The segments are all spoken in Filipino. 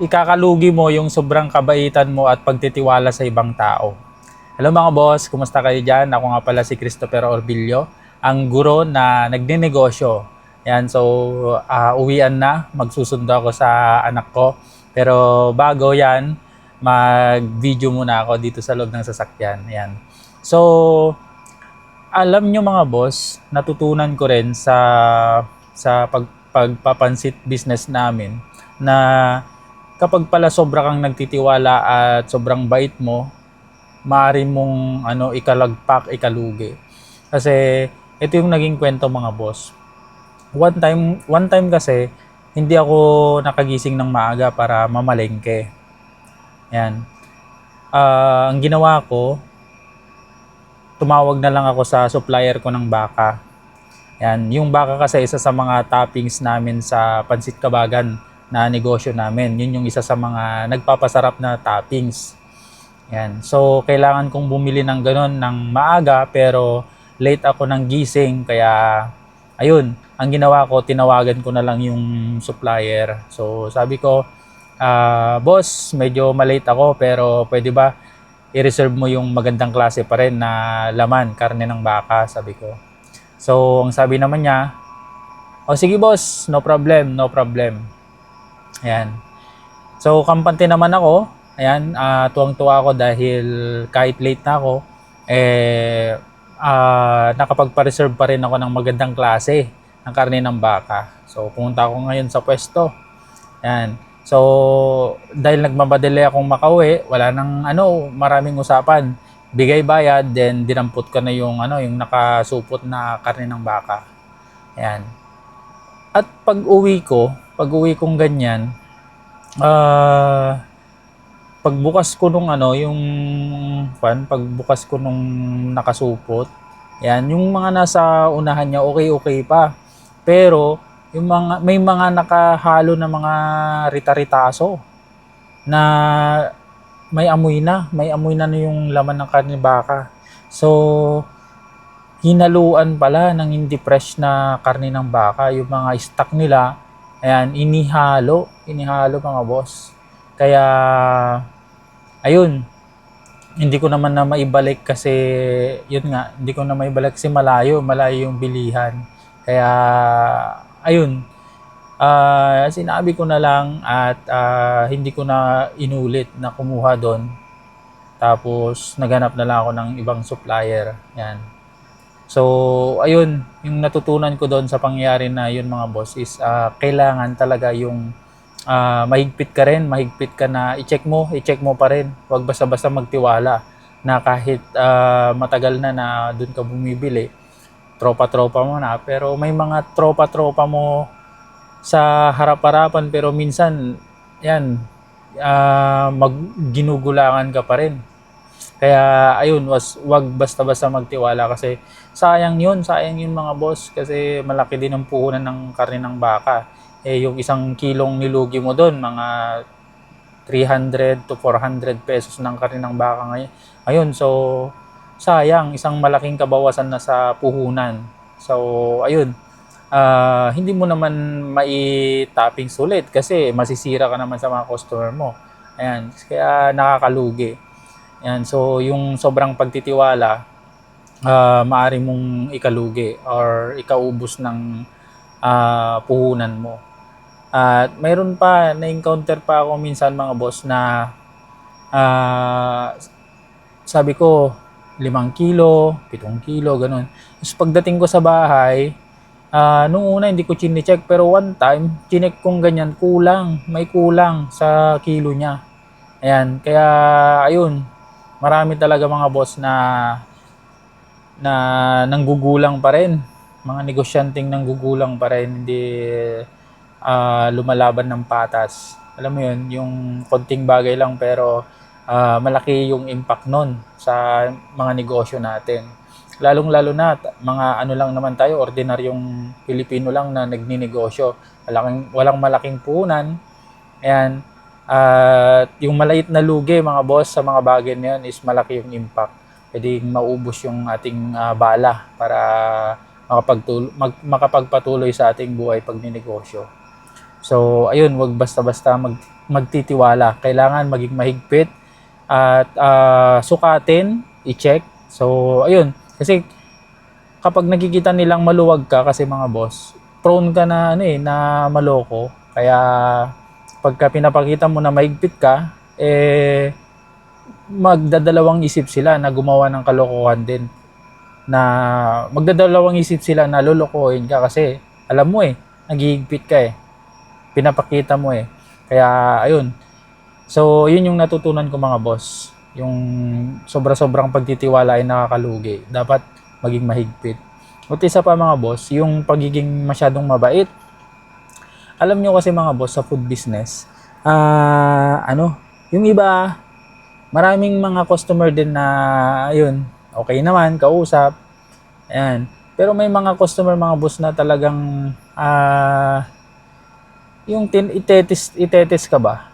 ikakalugi mo yung sobrang kabaitan mo at pagtitiwala sa ibang tao. Hello mga boss, kumusta kayo dyan? Ako nga pala si Christopher Orbilio, ang guro na nagninegosyo. Yan, so uwian na, magsusundo ako sa anak ko. Pero bago yan, mag-video muna ako dito sa loob ng sasakyan. Yan. So, alam nyo mga boss, natutunan ko rin sa pagpapansit business namin na kapag pala sobra kang nagtitiwala at sobrang bait mo, maaari mong ikalagpak, ikalugi. Kasi ito yung naging kwento mga boss. One time kasi hindi ako nakagising ng maaga para mamalengke. Yan. Ang ginawa ko, tumawag na lang ako sa supplier ko ng baka. Yan, yung baka kasi isa sa mga toppings namin sa Pansit Kabagan na negosyo namin. Yun yung isa sa mga nagpapasarap na toppings. Yan. So, kailangan kong bumili ng ganun ng maaga pero late ako ng gising kaya ayun, ang ginawa ko, tinawagan ko na lang yung supplier. So, sabi ko, boss, medyo malate ako pero pwede ba i-reserve mo yung magandang klase pa rin na laman, karne ng baka, sabi ko. So, ang sabi naman niya, o sige boss, no problem, no problem. Ayan. So, kampante naman ako. Ayan, tuwang-tuwa ako dahil kahit late na ako, nakapagpa-reserve pa rin ako ng magandang klase ng karne ng baka. So, pumunta ako ngayon sa pwesto. Ayan. So, dahil nagmamadali akong makauwi, wala nang maraming usapan. Bigay bayad, then dinampot ko na yung nakasupot na karne ng baka. Ayan. At pag-uwi kong ganyan, pagbukas ko nung pagbukas ko nung nakasupot, yan, yung mga nasa unahan niya okay pa. Pero yung may mga nakahalo na mga rita-ritaso na may amoy na yung laman ng karne baka. So, hinaluan pala ng hindi fresh na karne ng baka, yung mga stock nila, ayan, inihalo mga boss. Kaya, ayun, hindi ko naman na maibalik kasi, yun nga, hindi ko na maibalik kasi malayo yung bilihan. Kaya, ayun, sinabi ko na lang at hindi ko na inulit na kumuha doon. Tapos, naghanap na lang ako ng ibang supplier. Yan. So, ayun, yung natutunan ko doon sa pangyayari na yun mga boss is kailangan talaga yung mahigpit ka na i-check mo pa rin. Huwag basta-basta magtiwala na kahit matagal na doon ka bumibili, tropa-tropa mo na, pero may mga tropa-tropa mo sa harap-harapan pero minsan yan ginugulangan ka pa rin. Kaya ayun, wag basta-basta magtiwala kasi sayang yun mga boss kasi malaki din ang puhunan ng karne ng baka. Yung isang kilong nilugi mo doon, mga 300 to 400 pesos ng karne ng baka ngayon. Ayun, so sayang, isang malaking kabawasan na sa puhunan. So ayun, hindi mo naman mai-topping sulit kasi masisira ka naman sa mga customer mo. Ayan, kaya nakakalugi. Ayan, so yung sobrang pagtitiwala, maaari mong ikalugi or ikaubos ng puhunan mo. At mayroon pa, na-encounter pa ako minsan mga boss na sabi ko 5 kilo, 7 kilo, ganun. Tapos pagdating ko sa bahay, nung una hindi ko chine-check pero one time, chinek kong ganyan, may kulang sa kilo niya. Ayan, kaya ayun, marami talaga mga boss na nanggugulang pa rin. Mga negosyanteng nanggugulang pa rin, hindi lumalaban ng patas. Alam mo yun, yung konting bagay lang pero malaki yung impact nun sa mga negosyo natin. Lalong-lalo na mga lang naman tayo, ordinaryong Pilipino lang na nagninegosyo. Walang malaking puhunan. Ayan. At yung maliit na lugi mga boss sa mga bagay na yan is malaki yung impact. Pwedeng maubos yung ating bala para makapagpatuloy sa ating buhay pag ninegosyo. So ayun, wag basta-basta magtitiwala. Kailangan maging mahigpit at sukatin, i-check. So, ayun. Kasi kapag nakikita nilang maluwag ka kasi mga boss, prone ka na na maloko. Kaya pagka pinapakita mo na mahigpit ka, magdadalawang isip sila na gumawa ng kalokohan din. Na magdadalawang isip sila na lolokohin ka kasi alam mo naghihigpit ka pinapakita mo Kaya ayun. So, yun yung natutunan ko mga boss. Yung sobra-sobrang pagtitiwala ay nakakalugi. Dapat maging mahigpit. At isa pa mga boss, yung pagiging masyadong mabait. Alam nyo kasi mga boss sa food business, yung iba, maraming mga customer din na, ayun, okay naman, kausap. Ayan. Pero may mga customer mga boss na talagang, yung itetest ka ba?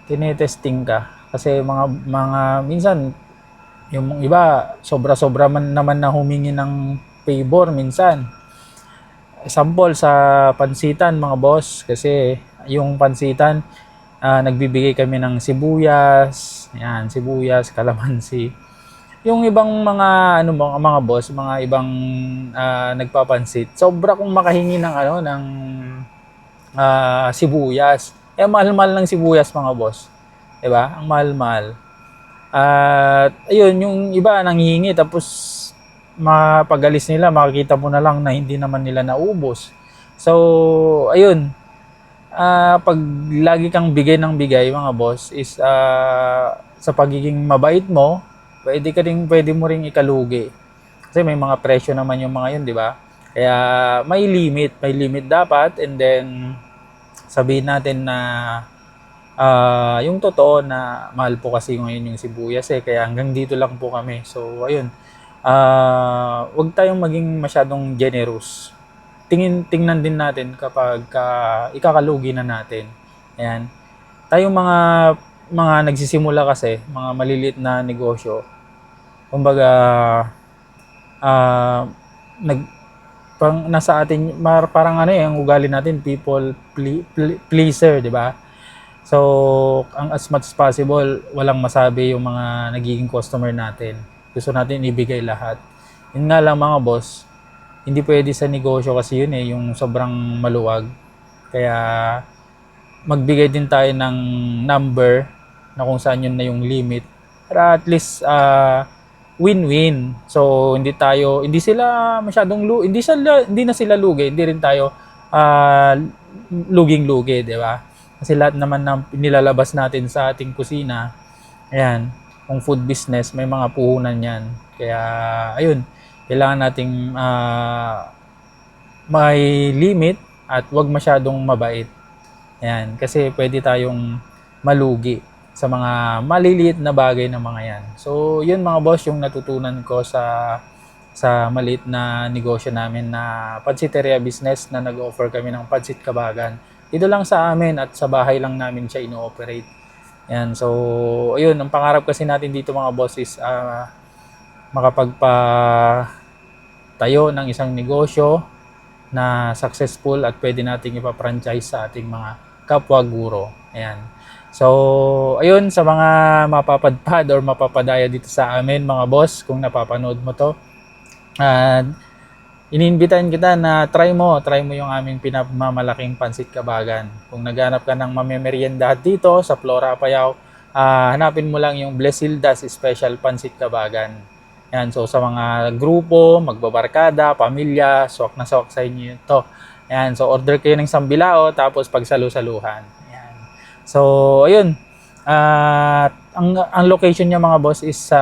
Tinetesting ka. Kasi mga minsan, yung iba, sobra-sobra man naman na humingi ng favor minsan. Example sa pansitan mga boss, kasi yung pansitan, nagbibigay kami ng sibuyas, yan, sibuyas, kalamansi. Yung ibang mga mga boss, mga ibang nagpapansit, sobra kong makahingi ng ng sibuyas. Mahal-mahal ng sibuyas mga boss. 'Di ba? Ang mahal-mahal. At ayun, yung iba nanghihingi tapos mapagalis nila, makikita mo na lang na hindi naman nila naubos. So, ayun. Pag lagi kang bigay ng bigay mga boss is sa pagiging mabait mo, pwede mo ring ikalugi. Kasi may mga presyo naman yung mga yun, di ba? Kaya may limit dapat, and then sabihin natin na yung totoo na mahal po kasi ngayon yung sibuyas kaya hanggang dito lang po kami. So ayun, wag tayong maging masyadong generous. Tingnan din natin kapag ikakalugi na natin. Ayan. Tayong mga nagsisimula kasi, mga maliliit na negosyo, kumbaga nasa atin parang ang ugali natin, people pleaser, di ba? So, as much as possible, walang masabi yung mga nagiging customer natin. Gusto natin ibigay lahat. Yun nga lang mga boss, hindi pwede sa negosyo kasi yun yung sobrang maluwag. Kaya, magbigay din tayo ng number na kung saan yun na yung limit. Para at least, win-win. So, hindi sila masyadong hindi na sila lugi, hindi rin tayo luging-lugi, di ba? Kasi lahat naman ng nilalabas natin sa ating kusina, ayan, kung food business, may mga puhunan yan. Kaya, ayun, kailangan nating may limit at wag masyadong mabait. Ayan, kasi pwede tayong malugi sa mga maliliit na bagay na mga yan. So, yun mga boss, yung natutunan ko sa maliit na negosyo namin na pansiteria business na nag-offer kami ng pansit kabagan. Dito lang sa amin at sa bahay lang namin siya ino-operate. Yan. So, ayun, ang pangarap kasi natin dito mga boss is makapagpatayo ng isang negosyo na successful at pwede nating ipa-franchise sa ating mga kapwa guro. Ayan. So, ayun, sa mga mapapadpad or mapapadaya dito sa amin mga boss, kung napapanood mo to, iniimbitahan kita na try mo yung aming pinamamalaking pansit kabagan. Kung naghanap ka ng mamemerienda dito sa Flora Apayao, hanapin mo lang yung Blesildas Special Pansit Kabagan. Yan, so sa mga grupo, magbabarkada, pamilya, swak na swak sa inyo ito. Yan, so order kayo ng sambilao tapos pagsalu-saluhan. Yan. So, ayun. Ang location niya mga boss is sa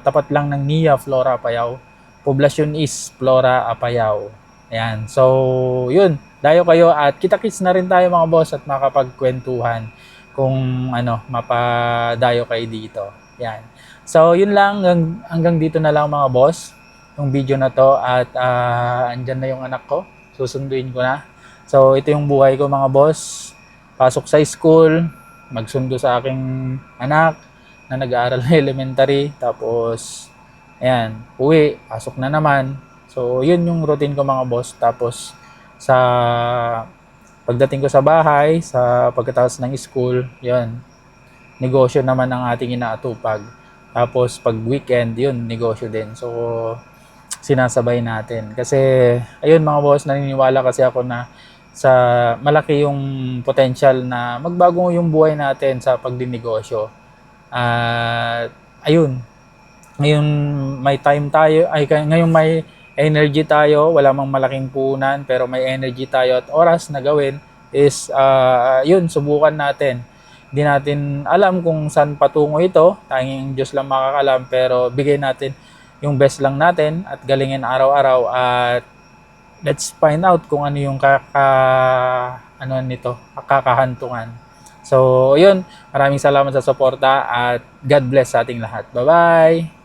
tapat lang ng NIA Flora Apayao. Poblasyon is Flora Apayao. Ayan. So, yun. Dayo kayo at kita-kits na rin tayo mga boss at makapagkwentuhan kung mapadayo kayo dito. Ayan. So, yun lang. Hanggang dito na lang mga boss. Yung video na to at andyan na yung anak ko. Susunduin ko na. So, ito yung buhay ko mga boss. Pasok sa school. Magsundo sa aking anak na nag-aaral na elementary. Tapos, ayan, uwi, pasok na naman. So, yun yung routine ko mga boss. Tapos, Pagdating ko sa bahay, sa pagkatapos ng school, yun, negosyo naman ang ating inaatupag. Tapos pag weekend, yun, negosyo din. So, sinasabay natin. Kasi, ayun mga boss, naniniwala kasi ako na sa malaki yung potential na magbago yung buhay natin sa pagdinegosyo. At, ayun, ngayon may time tayo, ngayon may energy tayo, wala mang malaking puhunan, pero may energy tayo at oras na gawin is, yun, subukan natin. Hindi natin alam kung saan patungo ito, tanging Diyos lang makakalam, pero bigay natin yung best lang natin at galingin araw-araw at let's find out kung ano yung ano nito, kakahantungan. So, yun, maraming salamat sa suporta at God bless sa ating lahat. Bye-bye!